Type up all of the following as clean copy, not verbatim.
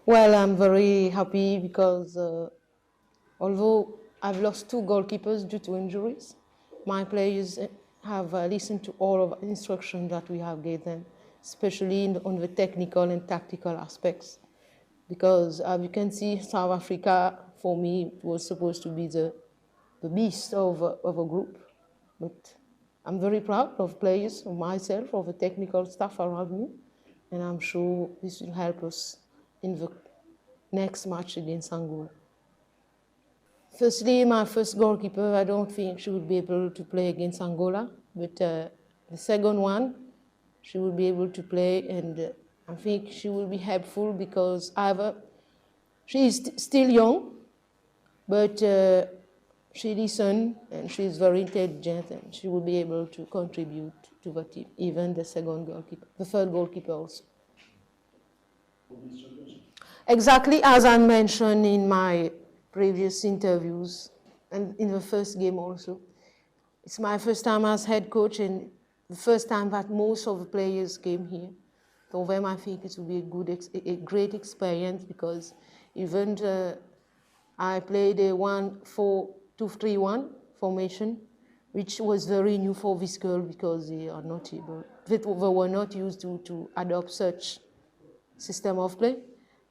Well, I'm very happy because although I've lost two goalkeepers due to injuries, my players have listened to all of the instructions that we have given them, especially on the technical and tactical aspects. Because as you can see, South Africa, for me, was supposed to be the beast of a group. But I'm very proud of players, of myself, of the technical staff around me, and I'm sure this will help us in the next match against Angola. Firstly, my first goalkeeper, I don't think she would be able to play against Angola, but the second one, she will be able to play, and I think she will be helpful because either she is still young, but she listens and she is very intelligent, and she will be able to contribute to the team, even the second goalkeeper, the third goalkeeper also. Exactly as I mentioned in my previous interviews and in the first game also. It's my first time as head coach and the first time that most of the players came here. For them, I think it will be a great experience because even I played a 1-4-2-3-1 formation, which was very new for this girl because they were not used to adopt such system of play,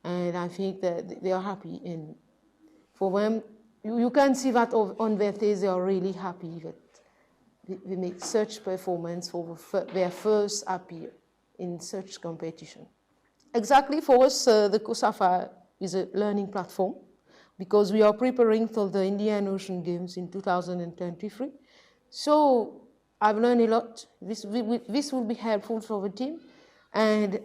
and I think that they are happy. And for them, you can see that on their face they are really happy that they make such performance for their first appeal in such competition. Exactly, for us, the COSAFA is a learning platform because we are preparing for the Indian Ocean Games in 2023. So I've learned a lot. This will be helpful for the team. And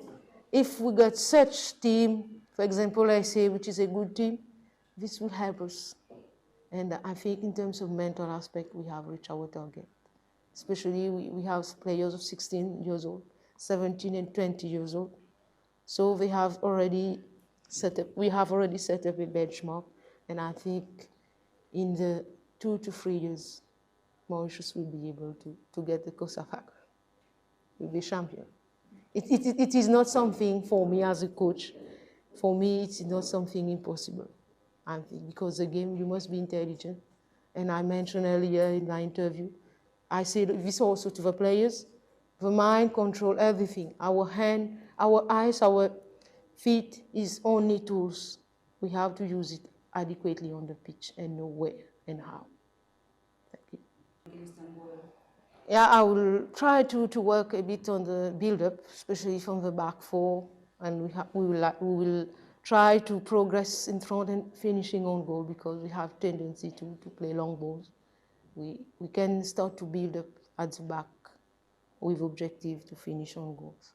if we got such team, for example, RSA, which is a good team, this will help us. And I think in terms of mental aspect, we have reached our target. Especially we have players of 16 years old, 17 and 20 years old. So we have already set up a benchmark, and I think in the 2 to 3 years, Mauritius will be able to get the COSAFA, will be champion. It is not something for me as a coach. For me, it's not something impossible. I think because the game, you must be intelligent. And I mentioned earlier in my interview, I said this also to the players, the mind control everything. Our hand, our eyes, our feet is only tools. We have to use it adequately on the pitch and know where and how. Thank you. Yeah, I will try to work a bit on the build-up, especially from the back four, and we will try to progress in front and finishing on goal because we have tendency to play long balls. We can start to build up at the back with objective to finish on goals.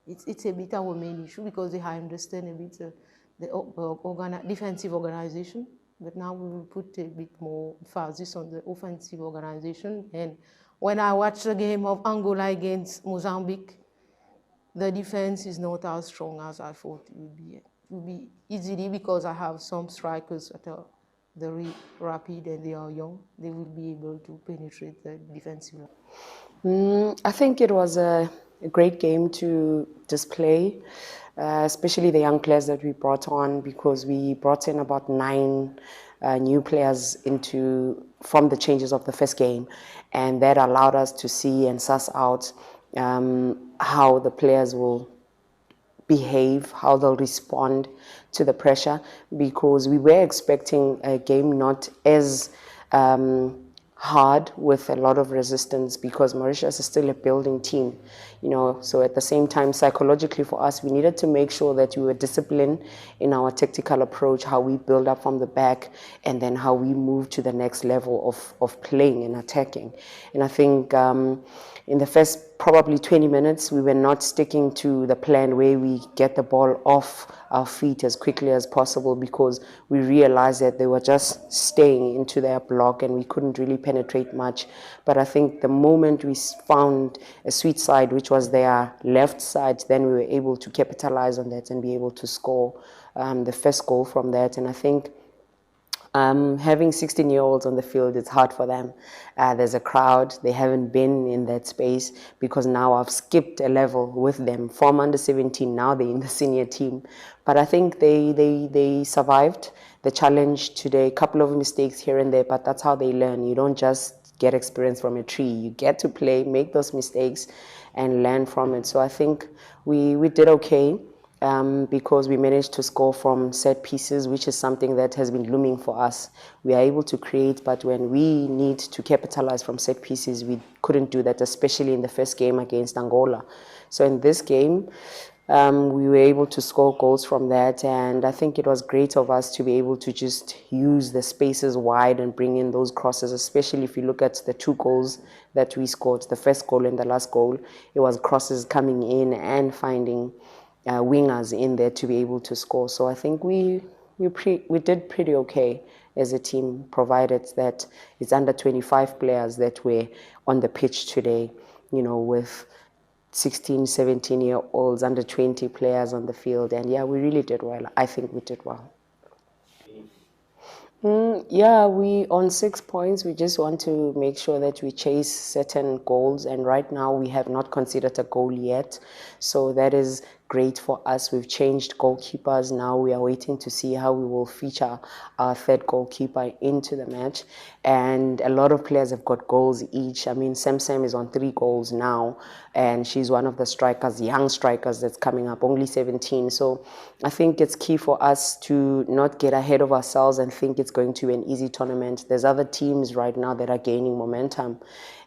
It's a bit our main issue because I understand a bit the defensive organization, but now we will put a bit more emphasis on the offensive organization. And when I watch the game of Angola against Mozambique, the defense is not as strong as I thought it would be. It will be easily because I have some strikers that are very rapid and they are young. They will be able to penetrate the defensive line. I think it was a great game to display, especially the young players that we brought on, because we brought in about 9 new players from the changes of the first game, and that allowed us to see and suss out how the players will behave, how they'll respond to the pressure, because we were expecting a game not as hard with a lot of resistance, because Mauritius is still a building team, so at the same time, psychologically for us, we needed to make sure that we were disciplined in our tactical approach, how we build up from the back, and then how we move to the next level of playing and attacking. And I think in the first probably 20 minutes, we were not sticking to the plan where we get the ball off our feet as quickly as possible, because we realized that they were just staying into their block and we couldn't really penetrate much. But I think the moment we found a sweet side, which was their left side, then we were able to capitalize on that and be able to score the first goal from that. And I think Having 16-year-olds on the field, it's hard for them. There's a crowd. They haven't been in that space because now I've skipped a level with them from under 17. Now they're in the senior team. But I think they survived the challenge today. A couple of mistakes here and there, but that's how they learn. You don't just get experience from a tree. You get to play, make those mistakes, and learn from it. So I think we did okay. Because we managed to score from set pieces, which is something that has been looming for us. We are able to create, but when we need to capitalize from set pieces, we couldn't do that, especially in the first game against Angola. So in this game, we were able to score goals from that, and I think it was great of us to be able to just use the spaces wide and bring in those crosses, especially if you look at the 2 goals that we scored, the first goal and the last goal. It was crosses coming in and finding wingers in there to be able to score. So I think we did pretty okay as a team, provided that it's under 25 players that were on the pitch today, with 16, 17-year-olds, under 20 players on the field. And yeah, we really did well. I think we did well. Yeah, we on 6 points. We just want to make sure that we chase certain goals, and right now we have not considered a goal yet. So that is great for us. We've changed goalkeepers. Now we are waiting to see how we will feature our third goalkeeper into the match. And a lot of players have got goals each. I mean, Sam is on 3 goals now, and she's one of the strikers, young strikers that's coming up, only 17. So I think it's key for us to not get ahead of ourselves and think it's going to be an easy tournament. There's other teams right now that are gaining momentum.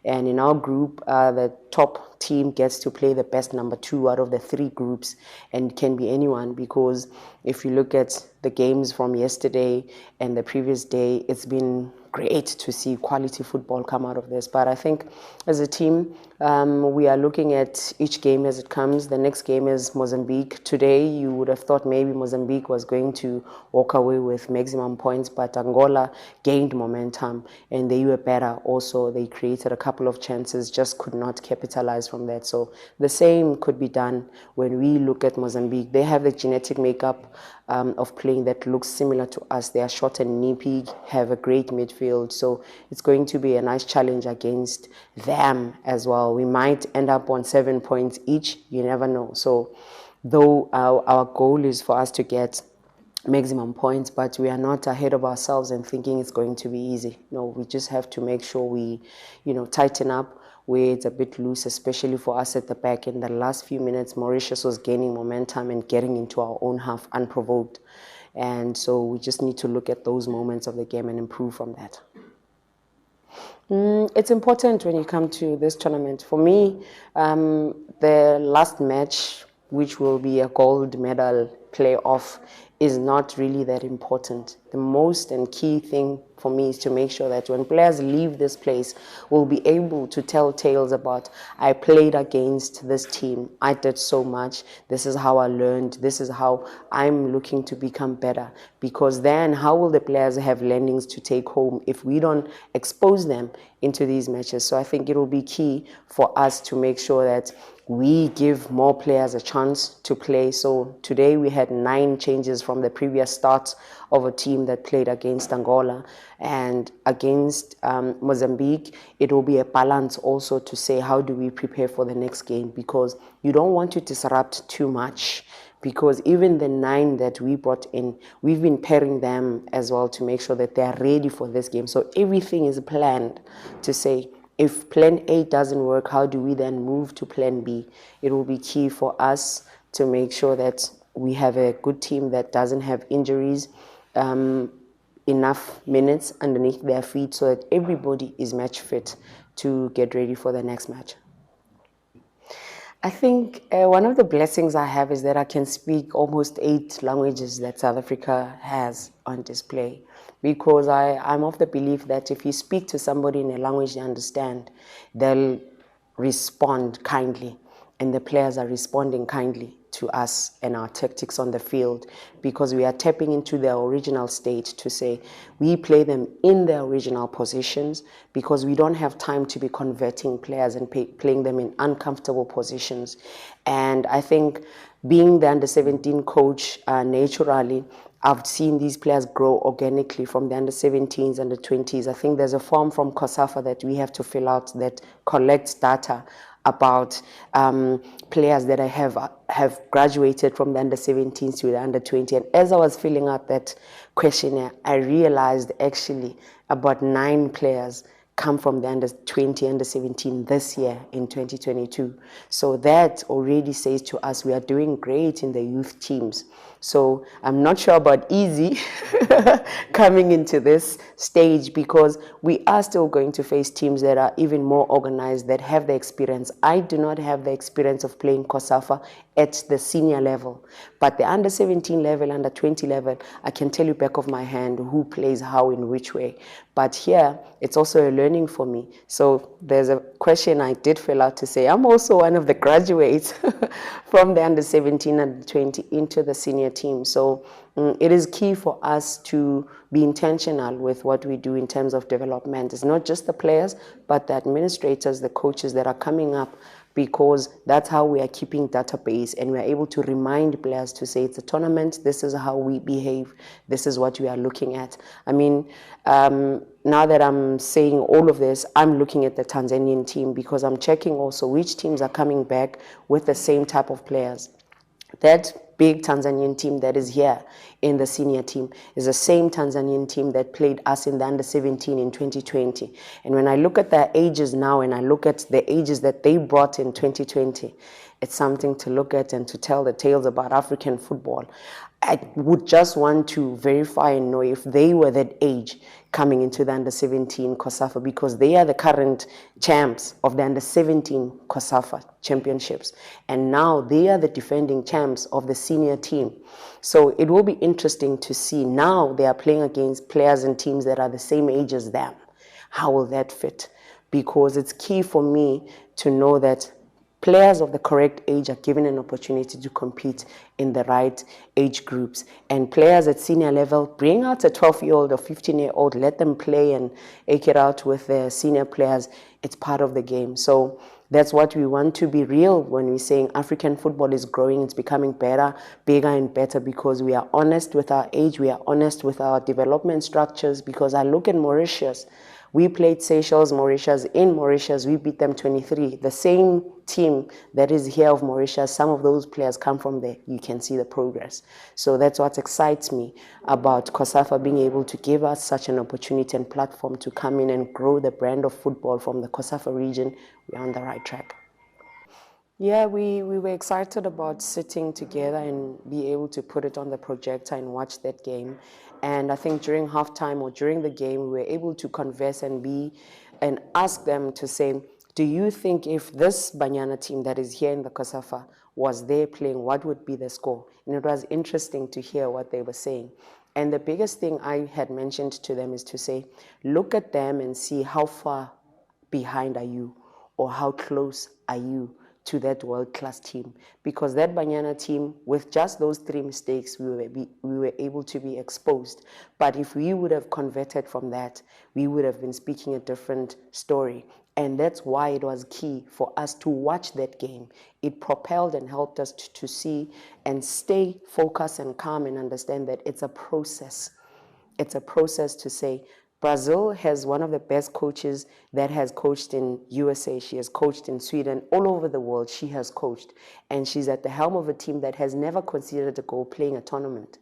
And in our group, the top team gets to play the best number 2 out of the 3 groups, and can be anyone, because if you look at the games from yesterday and the previous day, it's been great to see quality football come out of this. But I think as a team, we are looking at each game as it comes. The next game is Mozambique. Today, you would have thought maybe Mozambique was going to walk away with maximum points, but Angola gained momentum and they were better also. They created a couple of chances, just could not capitalize from that. So the same could be done when we look at Mozambique. They have the genetic makeup of playing that looks similar to us. They are short and nippy, have a great midfield. So it's going to be a nice challenge against them as well. We might end up on 7 points each. You never know. So though our goal is for us to get maximum points, but we are not ahead of ourselves and thinking it's going to be easy. No, we just have to make sure we, tighten up where it's a bit loose, especially for us at the back. In the last few minutes, Mauritius was gaining momentum and getting into our own half unprovoked. And so we just need to look at those moments of the game and improve from that. It's important when you come to this tournament. For me, the last match, which will be a gold medal playoff, is not really that important. The most and key thing for me is to make sure that when players leave this place, we'll be able to tell tales about, I played against this team, I did so much, this is how I learned, this is how I'm looking to become better. Because then how will the players have learnings to take home if we don't expose them into these matches? So I think it will be key for us to make sure that we give more players a chance to play. So today we had 9 changes from the previous start of a team that played against Angola. And against Mozambique, it will be a balance also to say, how do we prepare for the next game? Because you don't want to disrupt too much. Because even the 9 that we brought in, we've been pairing them as well to make sure that they are ready for this game. So everything is planned to say, if plan A doesn't work, how do we then move to plan B? It will be key for us to make sure that we have a good team that doesn't have injuries, enough minutes underneath their feet so that everybody is match fit to get ready for the next match. I think one of the blessings I have is that I can speak almost 8 languages that South Africa has on display. Because I'm of the belief that if you speak to somebody in a language they understand, they'll respond kindly, and the players are responding kindly. to us and our tactics on the field, because we are tapping into their original state to say we play them in their original positions, because we don't have time to be converting players and playing them in uncomfortable positions. And I think being the under-17 coach, naturally, I've seen these players grow organically from the under-17s and the 20s. I think there's a form from COSAFA that we have to fill out that collects data about players that have graduated from the under-17s to the under-20. And as I was filling out that questionnaire, I realized actually about 9 players come from the under-20, under-17 this year in 2022. So that already says to us we are doing great in the youth teams. So I'm not sure about easy coming into this stage, because we are still going to face teams that are even more organized, that have the experience. I do not have the experience of playing COSAFA at the senior level, but the under-17 level, under-20 level, I can tell you back of my hand who plays how in which way. But here, it's also a learning for me. So there's a question I did fill out to say I'm also one of the graduates from the under-17 and 20 into the senior team. So it is key for us to be intentional with what we do in terms of development. It's not just the players, but the administrators, the coaches that are coming up, because that's how we are keeping database, and we're able to remind players to say it's a tournament, this is how we behave, this is what we are looking at. I mean, now that I'm saying all of this, I'm looking at the Tanzanian team, because I'm checking also which teams are coming back with the same type of players. That big Tanzanian team that is here in the senior team is the same Tanzanian team that played us in the under-17 in 2020. And when I look at their ages now, and I look at the ages that they brought in 2020, it's something to look at and to tell the tales about African football. I would just want to verify and know if they were that age coming into the under-17 COSAFA, because they are the current champs of the under-17 COSAFA championships. And now they are the defending champs of the senior team. So it will be interesting to see now they are playing against players and teams that are the same age as them. How will that fit? Because it's key for me to know that players of the correct age are given an opportunity to compete in the right age groups. And players at senior level, bring out a 12-year-old or 15-year-old, let them play and eke it out with the senior players. It's part of the game. So that's what we want to be real when we're saying African football is growing, it's becoming better, bigger and better, because we are honest with our age, we are honest with our development structures. Because I look at Mauritius, we played Seychelles, Mauritius. In Mauritius, we beat them 23. The same team that is here of Mauritius, some of those players come from there. You can see the progress. So that's what excites me about COSAFA being able to give us such an opportunity and platform to come in and grow the brand of football from the COSAFA region. We're on the right track. Yeah, we were excited about sitting together and be able to put it on the projector and watch that game. And I think during halftime or during the game, we were able to converse and ask them to say, do you think if this Banyana team that is here in the COSAFA was there playing, what would be the score? And it was interesting to hear what they were saying. And the biggest thing I had mentioned to them is to say, look at them and see how far behind are you, or how close are you to that world-class team. Because that Banyana team, with just those 3 mistakes, we were able to be exposed. But if we would have converted from that, we would have been speaking a different story. And that's why it was key for us to watch that game. It propelled and helped us to see and stay focused and calm and understand that it's a process. It's a process to say, Brazil has one of the best coaches that has coached in USA. She has coached in Sweden. All over the world, she has coached. And she's at the helm of a team that has never considered a goal playing a tournament.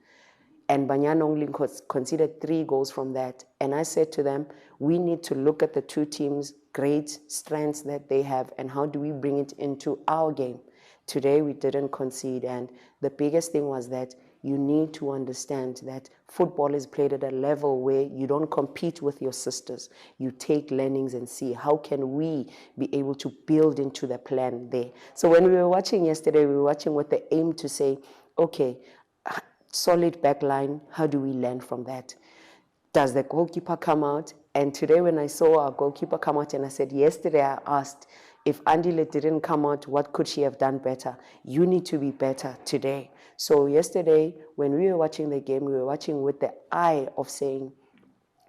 And Banyana only considered 3 goals from that. And I said to them, we need to look at the 2 teams' great strengths that they have and how do we bring it into our game. Today, we didn't concede. And the biggest thing was that you need to understand that football is played at a level where you don't compete with your sisters. You take learnings and see how can we be able to build into the plan there. So when we were watching yesterday, we were watching with the aim to say, okay, solid back line, how do we learn from that? Does the goalkeeper come out? And today when I saw our goalkeeper come out, and I said, yesterday I asked if Andile didn't come out, what could she have done better? You need to be better today. So yesterday, when we were watching the game, we were watching with the eye of saying,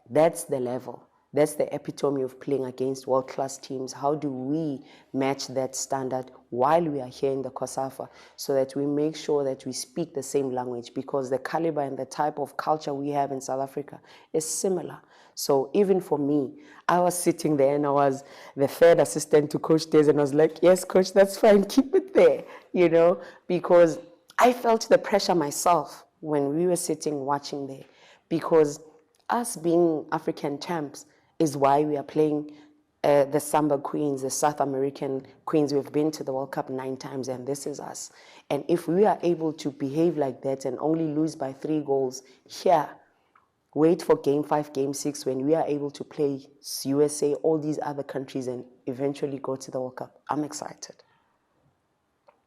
that's the level. That's the epitome of playing against world-class teams. How do we match that standard while we are here in the COSAFA, so that we make sure that we speak the same language, because the caliber and the type of culture we have in South Africa is similar. So even for me, I was sitting there and I was the third assistant to Coach Des, and I was like, yes, Coach, that's fine, keep it there, you know, because I felt the pressure myself when we were sitting watching there, because us being African champs is why we are playing the Samba Queens, the South American Queens. We've been to the World Cup 9 times, and this is us. And if we are able to behave like that and only lose by 3 goals here, wait for Game 5, Game 6, when we are able to play USA, all these other countries, and eventually go to the World Cup. I'm excited.